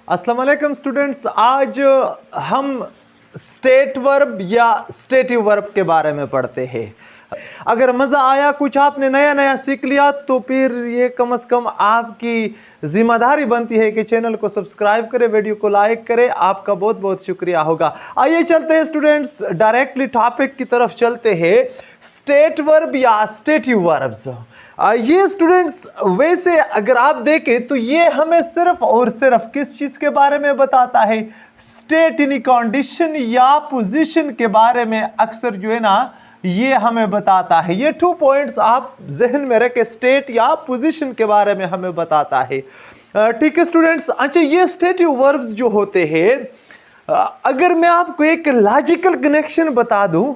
अस्सलाम वालेकुम स्टूडेंट्स। आज हम स्टेट वर्ब या स्टेटिव वर्ब के बारे में पढ़ते हैं। अगर मज़ा आया, कुछ आपने नया नया सीख लिया, तो फिर ये कम से कम आपकी जिम्मेदारी बनती है कि चैनल को सब्सक्राइब करें, वीडियो को लाइक करें। आपका बहुत बहुत शुक्रिया होगा। आइए चलते हैं स्टूडेंट्स, डायरेक्टली टॉपिक की तरफ चलते हैं। स्टेट वर्ब या स्टेटिव वर्ब्स, ये स्टूडेंट्स वैसे अगर आप देखें तो ये हमें सिर्फ और सिर्फ किस चीज़ के बारे में बताता है? स्टेट यानी कंडीशन या पोजीशन के बारे में अक्सर जो है ना ये हमें बताता है। ये 2 पॉइंट्स आप जहन में रखें, स्टेट या पोजीशन के बारे में हमें बताता है। ठीक है स्टूडेंट्स। अच्छा, ये स्टेटिव वर्ब्स जो होते हैं, अगर मैं आपको एक लॉजिकल कनेक्शन बता दूं,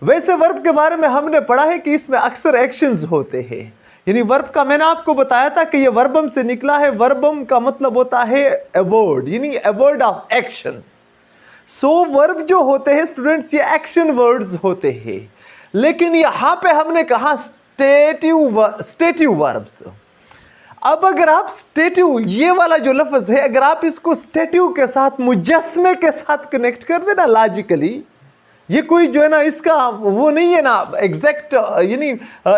वैसे वर्ब के बारे में हमने पढ़ा है कि इसमें अक्सर एक्शंस होते हैं। यानी वर्ब का मैंने आपको बताया था कि ये वर्बम से निकला है। वर्बम का मतलब होता है अवॉर्ड, यानी award of action. So verb जो होते हैं स्टूडेंट्स, ये एक्शन वर्ड्स होते हैं। लेकिन यहां पे हमने कहा स्टेटिव वर्ब्स। अब अगर आप स्टेटिव, ये वाला जो लफ्ज है, अगर आप इसको स्टेटिव के साथ, मुजस्मे के साथ कनेक्ट कर देना लॉजिकली, ये कोई जो है ना इसका वो नहीं है ना एग्जैक्ट, यानी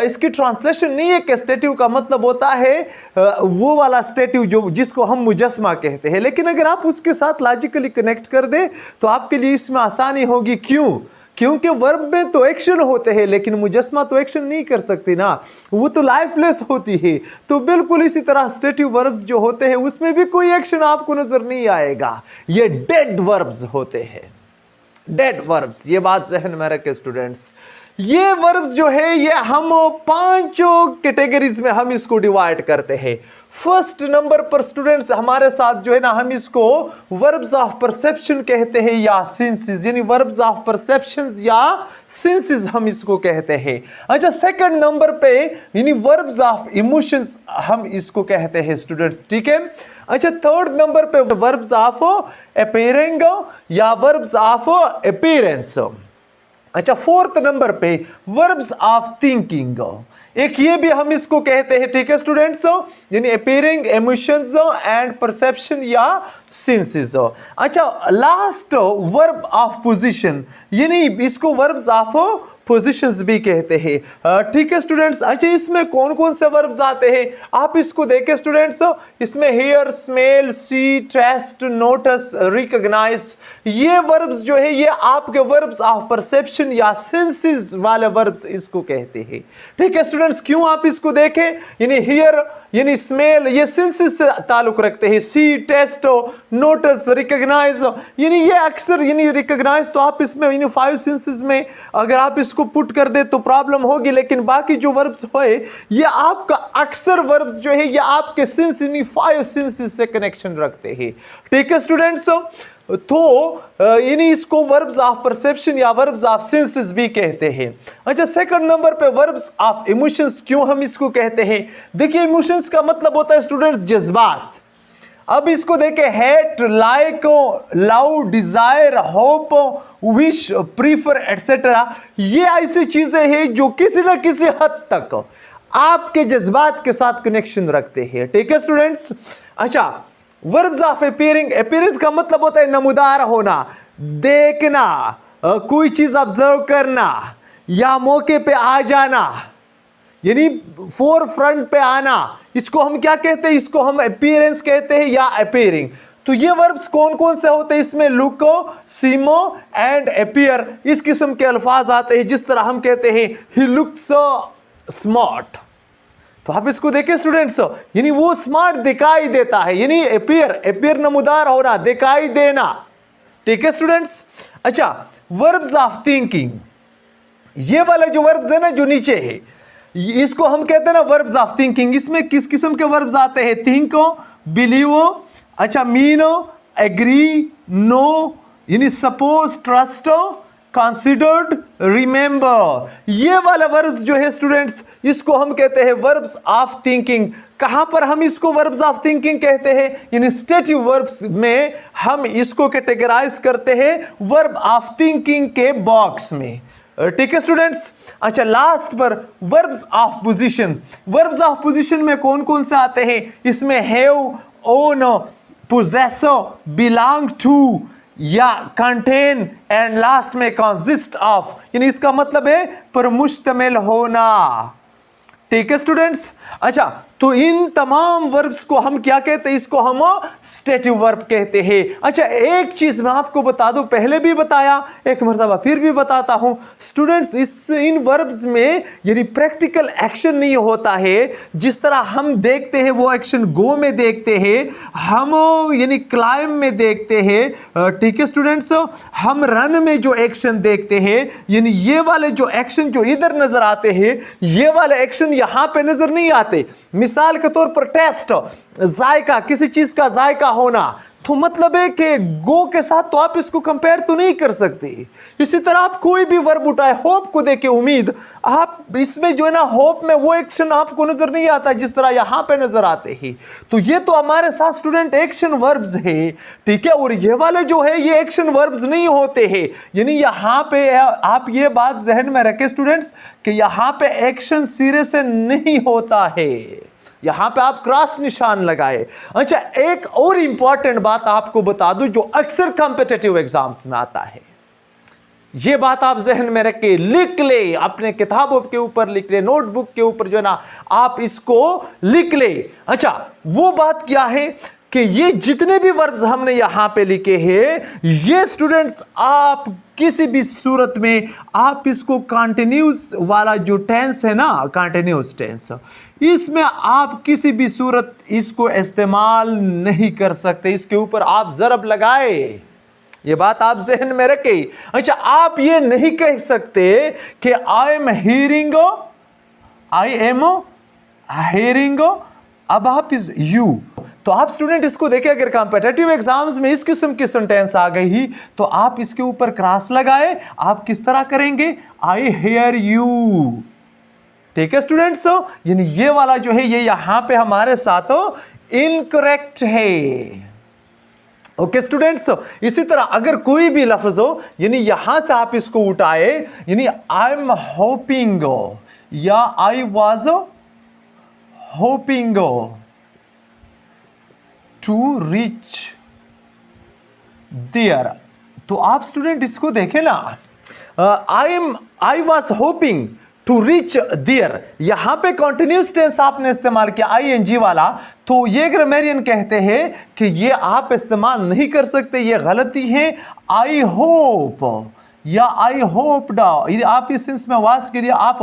इसकी ट्रांसलेशन नहीं है कि स्टेटिव का मतलब होता है वो वाला स्टेटिव जो जिसको हम मुजस्मा कहते हैं। लेकिन अगर आप उसके साथ लॉजिकली कनेक्ट कर दे तो आपके लिए इसमें आसानी होगी। क्यों? क्योंकि वर्ब में तो एक्शन होते हैं, लेकिन मुजस्मा तो एक्शन नहीं कर सकती ना, वो तो लाइफलेस होती है। तो बिल्कुल इसी तरह स्टेटिव वर्ब्स जो होते हैं उसमें भी कोई एक्शन आपको नजर नहीं आएगा। ये डेड वर्ब्स होते हैं, डेड वर्ब्स। ये बात जहन में रखें स्टूडेंट्स। ये वर्ब्स जो है ये हम 5 कैटेगरीज में हम इसको डिवाइड करते हैं। फर्स्ट नंबर पर स्टूडेंट्स हमारे साथ जो है ना, हम इसको वर्ब्स ऑफ परसेप्शन कहते हैं या सेंसेस, यानी वर्ब्स ऑफ परसेप्शंस या सेंसेस हम इसको कहते हैं। अच्छा, सेकंड नंबर पे यानी वर्ब्स ऑफ इमोशंस हम इसको कहते हैं स्टूडेंट्स। ठीक है। अच्छा, थर्ड नंबर पे वर्ब्स ऑफ अपीयरिंग या वर्ब्स ऑफ अपीयरेंस। अच्छा, फोर्थ नंबर पे वर्ब्स ऑफ थिंकिंग, एक ये भी हम इसको कहते हैं। ठीक है स्टूडेंट्स, यानी अपीयरिंग, इमोशंस एंड परसेप्शन या सेंसेस। अच्छा, लास्ट वर्ब ऑफ पोजीशन, यानी इसको वर्ब्स ऑफ पोजीशंस भी कहते हैं। ठीक है स्टूडेंट्स। अच्छा, इसमें कौन कौन से वर्ब्स आते हैं आप इसको देखें स्टूडेंट्स। इसमें hear, smell, see, taste, notice, recognise, ये वर्ब्स जो है ये आपके वर्ब्स ऑफ परसेप्शन या सेंसेस वाले वर्ब्स इसको कहते हैं। ठीक है स्टूडेंट्स। क्यों आप इसको देखें, यानी हियर यानी स्मेल ये सेंसेस से ताल्लुक रखते हैं। सी, टेस्ट, नोटिस, रिकॉग्नाइज, यानी ये अक्सर, यानी रिकॉग्नाइज तो आप इसमें यानी 5 सेंसेस में अगर आप इसको पुट कर दे तो प्रॉब्लम होगी। लेकिन बाकी जो वर्ब्स है ये आपका अक्सर वर्ब्स जो है ये आपके सेंस यानी 5 सेंसेस से कनेक्शन रखते हैं। ठीक है स्टूडेंट्स। तो यानी इसको वर्ब्स ऑफ परसेप्शन या वर्ब्स ऑफ सेंसेस भी कहते हैं। अच्छा, सेकंड नंबर पे वर्ब्स ऑफ इमोशंस, क्यों हम इसको कहते हैं? देखिए, इमोशंस का मतलब होता है स्टूडेंट्स जज्बात। अब इसको देखें, hate, like, love, desire, hope, wish, prefer etcetera, ये ऐसी चीजें हैं जो किसी ना किसी हद तक आपके जज्बात के साथ कनेक्शन रखते हैं। ठीक है स्टूडेंट्स। अच्छा, वर्ब्स ऑफ अपीयरिंग, अपीयरेंस का मतलब होता है नमूदार होना, देखना, कोई चीज ऑब्जर्व करना या मौके पे आ जाना, यानी फोर फ्रंट पे आना। इसको हम क्या कहते हैं? इसको हम अपीयरेंस कहते हैं या अपीयरिंग। तो ये वर्ब्स कौन कौन से होते हैं? इसमें लुको, सीमो एंड अपीयर, इस किस्म के अल्फाज आते हैं। जिस तरह हम कहते हैं ही लुक्स स्मार्ट, तो आप इसको देखें स्टूडेंट्स, यानी वो स्मार्ट दिखाई देता है, यानी अपीयर नमूदार होना, दिखाई देना। ठीक है स्टूडेंट्स। अच्छा, वर्ब्स ऑफ थिंकिंग, ये वाले जो वर्ब्स है ना जो नीचे है, इसको हम कहते हैं ना वर्ब्स ऑफ थिंकिंग। इसमें किस किस्म के वर्ब्स आते हैं? थिंको, बिलीवो, अच्छा, मीनो, एग्री, नो, यानी सपोज, ट्रस्ट, कंसिडर्ड, रिमेंबर, ये वाला वर्ब्स जो है स्टूडेंट्स इसको हम कहते हैं वर्ब्स ऑफ थिंकिंग। कहां पर हम इसको वर्ब्स ऑफ थिंकिंग कहते हैं? यानी स्टेटिव वर्ब्स में हम इसको कैटेगराइज करते हैं वर्ब ऑफ थिंकिंग के बॉक्स में। ठीक है स्टूडेंट्स। अच्छा, लास्ट पर verbs of position. Verbs of position में कौन कौन से आते हैं? इसमें have, own, possess, belong to या contain and लास्ट में consist of, यानी इसका मतलब है पर मुश्तमिल होना। ठीक है स्टूडेंट्स। अच्छा, तो इन तमाम वर्ब्स को हम क्या कहते हैं? इसको हम स्टेटिव वर्ब कहते हैं। अच्छा, एक चीज मैं आपको बता दूं, पहले भी बताया, एक मर्तबा फिर भी बताता हूं स्टूडेंट्स, इन वर्ब्स में यानी प्रैक्टिकल एक्शन नहीं होता है। जिस तरह हम देखते हैं वो एक्शन गो में देखते हैं, हम यानी क्लाइम में देखते हैं। ठीक है स्टूडेंट्स, हम रन में जो एक्शन देखते हैं, यानी ये वाले जो एक्शन जो इधर नजर आते हैं, ये वाले एक्शन यहां पे नजर नहीं आते। मिसाल के तौर पर टेस्ट, जायका, किसी चीज का जायका होना, तो मतलब है कि गो के साथ तो आप इसको कंपेयर तो नहीं कर सकते। इसी तरह आप कोई भी वर्ब उठाए, होप को देखे उम्मीद, आप इसमें जो है ना होप में वो एक्शन आपको नजर नहीं आता जिस तरह यहां पे नजर आते हैं। तो ये तो हमारे साथ स्टूडेंट एक्शन वर्ब्स है। ठीक है, और ये वाले जो है ये एक्शन वर्ब्स नहीं होते हैं। यानी यहां पे आप ये बात जहन में रखें स्टूडेंट्स कि यहां पे एक्शन सिरे से नहीं होता है, यहां पे आप क्रॉस निशान लगाए। अच्छा, एक और इंपॉर्टेंट बात आपको बता दूं जो अक्सर कॉम्पिटिटिव एग्जाम्स में आता है, ये बात आप जहन में रख के लिख ले, अपने किताबों के ऊपर लिख ले, नोटबुक के ऊपर जो है ना आप इसको लिख ले। अच्छा, वो बात क्या है कि ये जितने भी वर्ब्स हमने यहां पे लिखे हैं, ये स्टूडेंट्स आप किसी भी सूरत में आप इसको कंटिन्यूस वाला जो टेंस है ना, कंटिन्यूस टेंस, इसमें आप किसी भी सूरत इसको इस्तेमाल नहीं कर सकते। इसके ऊपर आप ज़रब लगाए, ये बात आप जहन में रखें। अच्छा, आप ये नहीं कह सकते कि I am hearing, I am hearing about is you. तो आप स्टूडेंट इसको देखें, अगर कॉम्पिटिटिव एग्जाम्स में इस किस्म की सेंटेंस आ गई ही तो आप इसके ऊपर क्रॉस लगाए, आप किस तरह करेंगे? I hear you. ठीक है स्टूडेंट्स, यानी ये वाला जो है ये यहां पे हमारे साथ इनकरेक्ट है। ओके स्टूडेंट्स, इसी तरह अगर कोई भी लफ्ज हो, यानी यहां से आप इसको उठाए, यानी आई एम होपिंग या I was hoping to reach there, तो आप स्टूडेंट इसको देखें ना, I was hoping to reach there, यहां पे कॉन्टिन्यूस टेंस आपने इस्तेमाल किया आईएनजी वाला, तो ये ग्रामेरियन कहते हैं कि ये आप इस्तेमाल नहीं कर सकते, ये गलती है। आई होप या आई होप्ड, आप इस सेंस में वास के लिए आप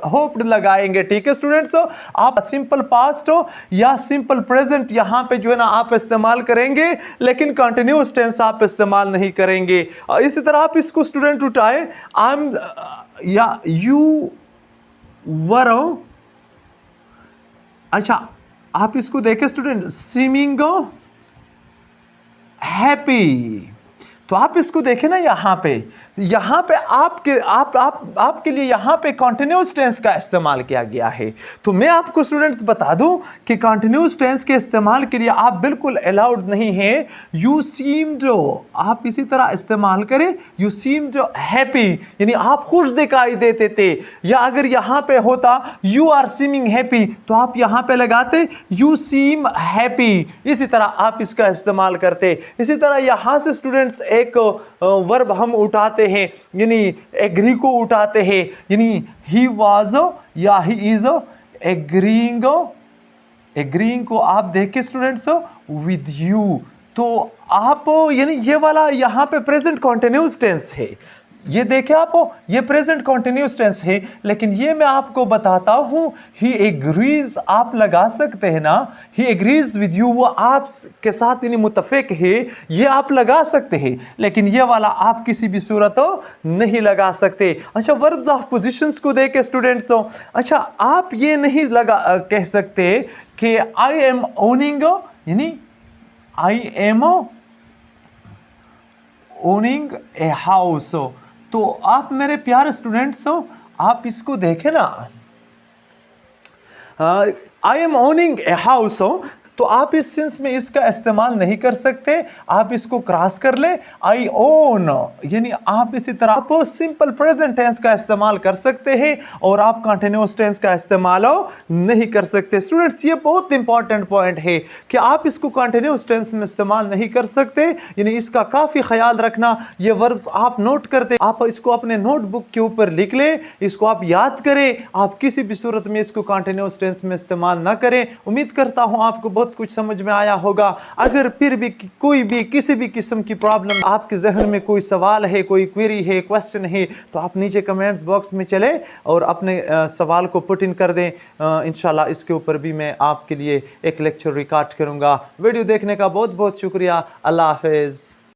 होप्ड लगाएंगे। ठीक है स्टूडेंट्स, आप सिंपल पास्ट या सिंपल प्रेजेंट यहां पे जो है ना आप इस्तेमाल करेंगे, लेकिन कंटिन्यूस टेंस आप इस्तेमाल नहीं करेंगे। इसी तरह आप इसको स्टूडेंट उठाए, आई एम या यू वर, अच्छा आप इसको देखें स्टूडेंट, सीमिंग हैप्पी, तो आप इसको देखें ना यहां पे आपके लिए यहां पे कॉन्टिन्यूस टेंस का इस्तेमाल किया गया है। तो मैं आपको स्टूडेंट्स बता दूं कि कॉन्टिन्यूस टेंस के इस्तेमाल के लिए आप बिल्कुल अलाउड नहीं है। यू सीम्ड, आप इसी तरह इस्तेमाल करें, यू सीम्ड हैप्पी, यानी आप खुश दिखाई देते थे। या अगर यहां पे होता यू आर सीमिंग हैप्पी, तो आप यहां पे लगाते यू सीम हैप्पी, इसी तरह आप इसका इस्तेमाल करते। इसी तरह यहां से स्टूडेंट्स एक वर्ब हम उठाते हैं, यानी एग्री को उठाते हैं, यानी ही वाज या ही इज एग्रीइंग, एग्रीइंग को आप देखें स्टूडेंट्स विद यू, तो आप यानी ये वाला यहां पे प्रेजेंट कॉन्टिन्यूस टेंस है, ये देखें आप, ये प्रेजेंट कॉन्टिन्यूस टेंस है। लेकिन ये मैं आपको बताता हूं, ही एग्रीज आप लगा सकते हैं ना, ही एग्रीज विद यू, वो आप के साथ यानी मुत्तफिक है, ये आप लगा सकते हैं, लेकिन ये वाला आप किसी भी सूरत नहीं लगा सकते। अच्छा, वर्ब्स ऑफ पोजीशंस को देखे स्टूडेंट्स, अच्छा आप ये नहीं कह सकते कि आई एम ओनिंग, यानी I am owning a house, तो आप मेरे प्यारे स्टूडेंट्स आप इसको देखें ना, I am owning a house, तो आप इस सेंस में इसका इस्तेमाल नहीं कर सकते, आप इसको क्रॉस कर ले, आई ओन, यानी आप इसी तरह आप सिंपल प्रेजेंट टेंस का इस्तेमाल कर सकते हैं और आप कंटिन्यूअस टेंस का इस्तेमाल नहीं कर सकते। स्टूडेंट्स, ये बहुत इंपॉर्टेंट पॉइंट है कि आप इसको कंटिन्यूअस टेंस में इस्तेमाल नहीं कर सकते, यानी इसका काफ़ी ख्याल रखना। ये वर्ब्स आप नोट करते, आप इसको अपने नोटबुक के ऊपर लिख ले, इसको आप याद करें, आप किसी भी सूरत में इसको कंटिन्यूअस टेंस में इस्तेमाल ना करें। उम्मीद करता हूं आपको बहुत कुछ समझ में आया होगा। अगर फिर भी कोई भी किसी भी किस्म की प्रॉब्लम, आपके जहन में कोई सवाल है, कोई क्वेरी है, क्वेश्चन है, तो आप नीचे कमेंट्स बॉक्स में चले और अपने सवाल को पुट इन कर दें। इंशाल्लाह इसके ऊपर भी मैं आपके लिए एक लेक्चर रिकॉर्ड करूंगा। वीडियो देखने का बहुत बहुत शुक्रिया। अल्लाह हाफिज़।